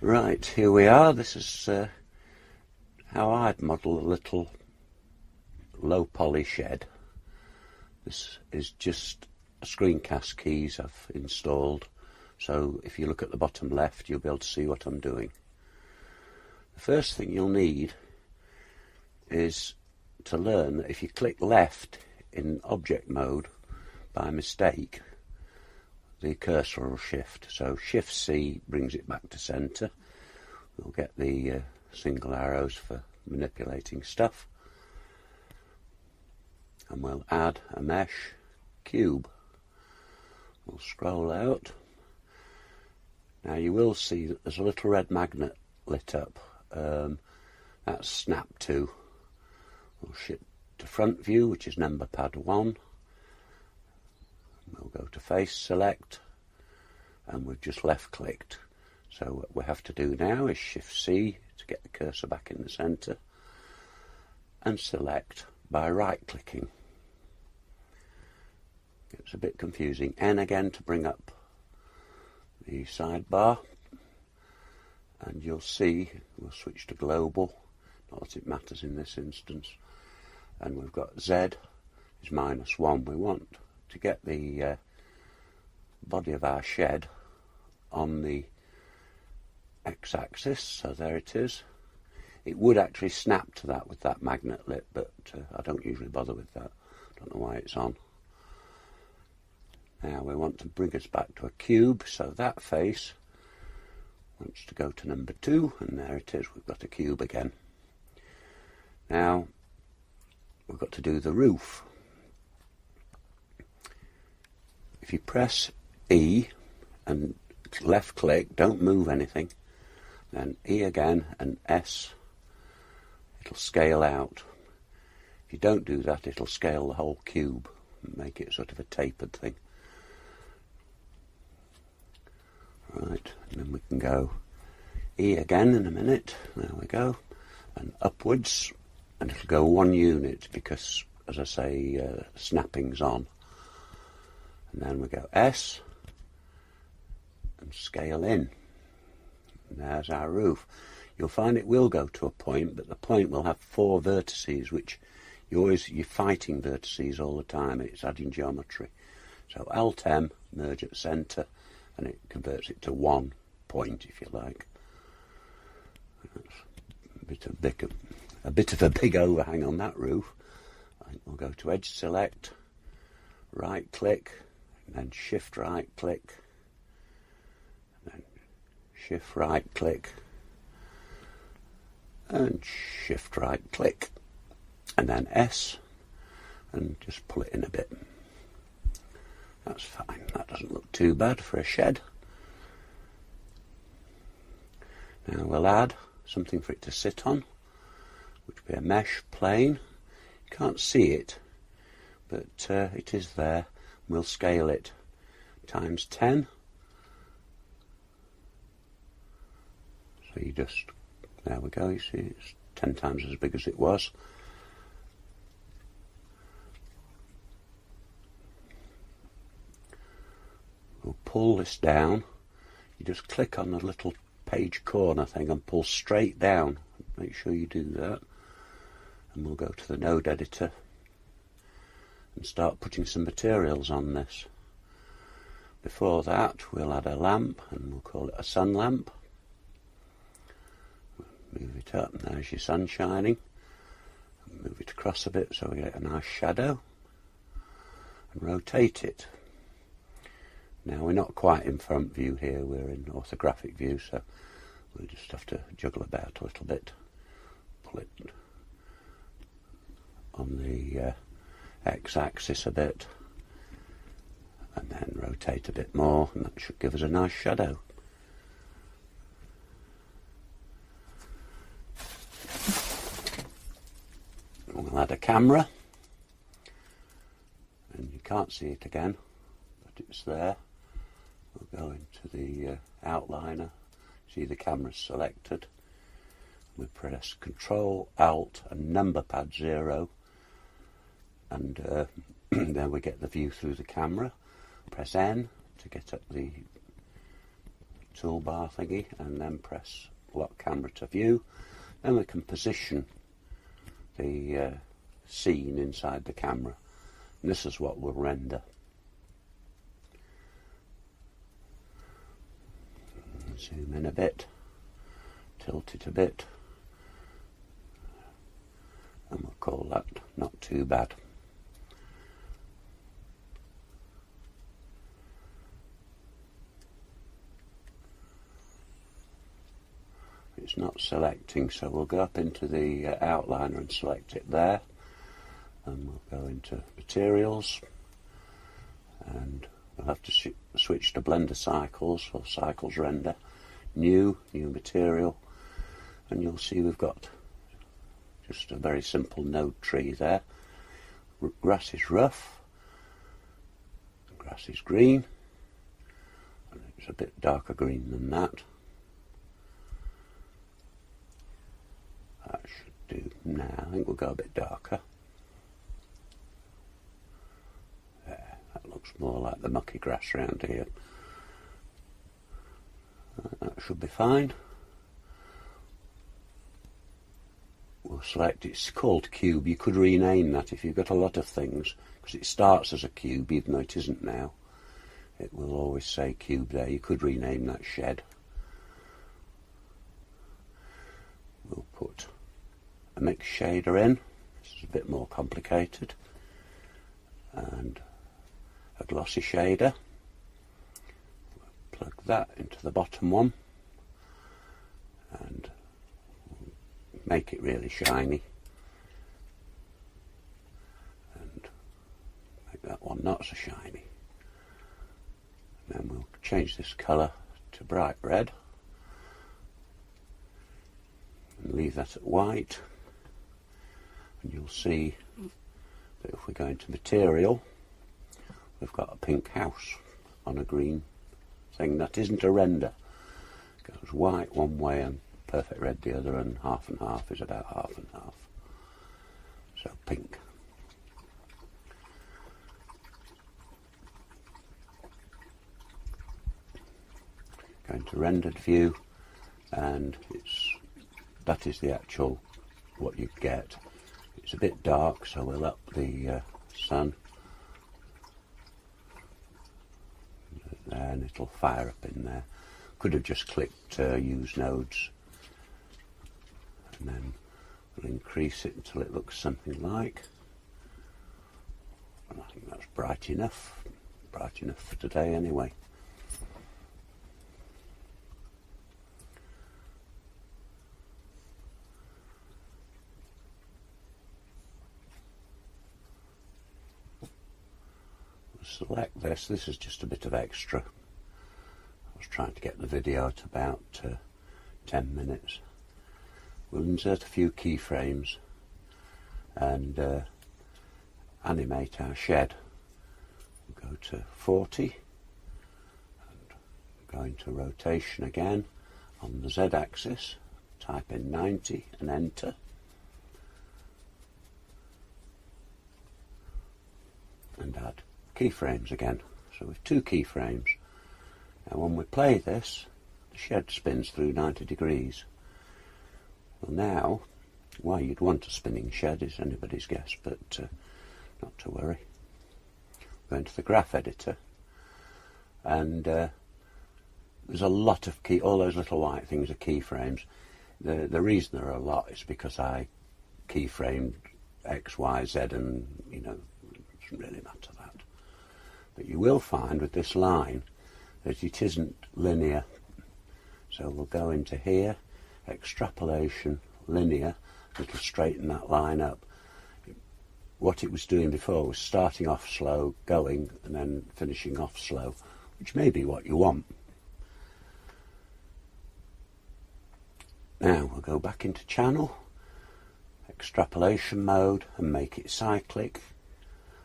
Right, here we are. This is how I'd model a little low poly shed. This is just a screencast keys I've installed, so if you look at the bottom left you'll be able to see what I'm doing. The first thing you'll need is to learn that if you click left in object mode by mistake, the cursor will shift. So Shift C brings it back to centre. We'll get the single arrows for manipulating stuff, and we'll add a mesh cube. We'll scroll out. Now you will see that there's a little red magnet lit up. That's snap to. We'll shift to front view, which is number pad 1. We'll go to face select, and we've just left clicked. So what we have to do now is Shift C to get the cursor back in the centre, and select by right clicking. It's a bit confusing. N again to bring up the sidebar, and you'll see we'll switch to global, not that it matters in this instance, and we've got Z is -1. We want to get the body of our shed on the x-axis, so there it is. It would actually snap to that with that magnet lit, but I don't usually bother with that. Don't know why it's on. Now we want to bring us back to a cube, so that face wants to go to number 2, and there it is, we've got a cube again. Now we've got to do the roof. If you press E and left click, don't move anything, then E again and S, it'll scale out. If you don't do that, it'll scale the whole cube and make it sort of a tapered thing. Right, and then we can go E again in a minute, there we go, and upwards, and it'll go 1 unit because, as I say, snapping's on. And then we go S and scale in, and there's our roof. You'll find it will go to a point, but the point will have 4 vertices, which you're fighting vertices all the time. It's adding geometry. So Alt M, merge at centre, and it converts it to 1 point, if you like. That's a bit of a big overhang on that roof. I think we'll go to edge select, right click, and then shift right click, and then shift right click, and shift right click, and then S, and just pull it in a bit. That's fine, that doesn't look too bad for a shed. Now we'll add something for it to sit on, which will be a mesh plane. You can't see it, but it is there. We'll scale it times 10. So you just, there we go, you see it's 10 times as big as it was. We'll pull this down. You just click on the little page corner thing and pull straight down. Make sure you do that. And we'll go to the node editor and start putting some materials on this. Before that, we'll add a lamp, and we'll call it a sun lamp. Move it up, and there's your sun shining. Move it across a bit so we get a nice shadow, and rotate it. Now we're not quite in front view here, we're in orthographic view, so we'll just have to juggle about a little bit. Pull it on the x-axis a bit, and then rotate a bit more, and that should give us a nice shadow. We'll add a camera, and you can't see it again, but it's there. We'll go into the outliner, see the camera's selected. We press Control, Alt and number pad 0, and then we get the view through the camera. Press N to get up the toolbar thingy and then press lock camera to view. Then we can position the scene inside the camera, and this is what we'll render. Zoom in a bit, tilt it a bit, and we'll call that not too bad. It's not selecting, so we'll go up into the outliner and select it there, and we'll go into materials, and we'll have to switch to Blender Cycles or Cycles Render, new material, and you'll see we've got just a very simple node tree there. Grass is rough, grass is green, and it's a bit darker green than that. That should do now. I think we'll go a bit darker. There, that looks more like the mucky grass around here. That should be fine. We'll select, it's called cube. You could rename that if you've got a lot of things, because it starts as a cube even though it isn't now. It will always say cube there. You could rename that shed. We'll put a mix shader in. This is a bit more complicated. And a glossy shader. Plug that into the bottom one and make it really shiny, and make that one not so shiny. And then we'll change this colour to bright red and leave that at white, and you'll see that if we go into material, we've got a pink house on a green thing. That isn't a render. It goes white one way and perfect red the other, and half is about half and half. So pink. Going to rendered view, and that is the actual what you get. It's a bit dark, so we'll up the sun there, and it'll fire up in there. Could have just clicked use nodes, and then we'll increase it until it looks something like, and I think that's bright enough for today anyway. Select this. This is just a bit of extra. I was trying to get the video at about 10 minutes. We'll insert a few keyframes and animate our shed. We'll go to 40 and go into rotation again on the Z axis. Type in 90 and enter. And add keyframes again. So with 2 keyframes. Now when we play this, the shed spins through 90 degrees. Well, now, why you'd want a spinning shed is anybody's guess, but not to worry. Go into the graph editor, and there's a lot of all those little white things are keyframes. The reason there are a lot is because I keyframed X, Y, Z, and it doesn't really matter that. But you will find with this line that it isn't linear. So we'll go into here, extrapolation, linear, it'll straighten that line up. What it was doing before was starting off slow, going, and then finishing off slow, which may be what you want. Now we'll go back into channel, extrapolation mode, and make it cyclic.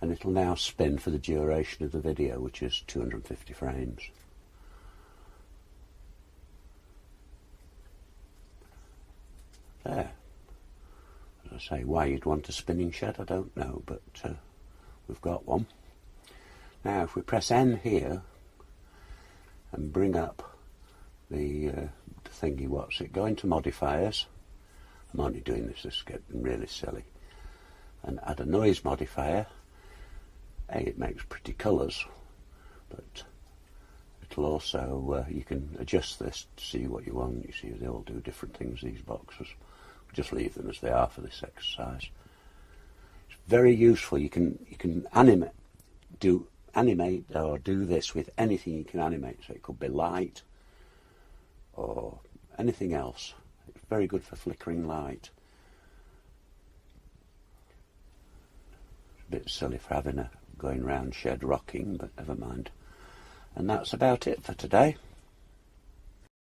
And it'll now spin for the duration of the video, which is 250 frames. There. As I say, why you'd want a spinning shed, I don't know, but we've got one. Now if we press N here and bring up the thingy what's it, go into modifiers. I'm only doing this is getting really silly. And add a noise modifier. It makes pretty colours, but it'll also, you can adjust this to see what you want. You see they all do different things, these boxes. Just leave them as they are for this exercise. It's very useful. You can animate or do this with anything you can animate. So it could be light or anything else. It's very good for flickering light. It's a bit silly for having a going round shed rocking, but never mind. And that's about it for today.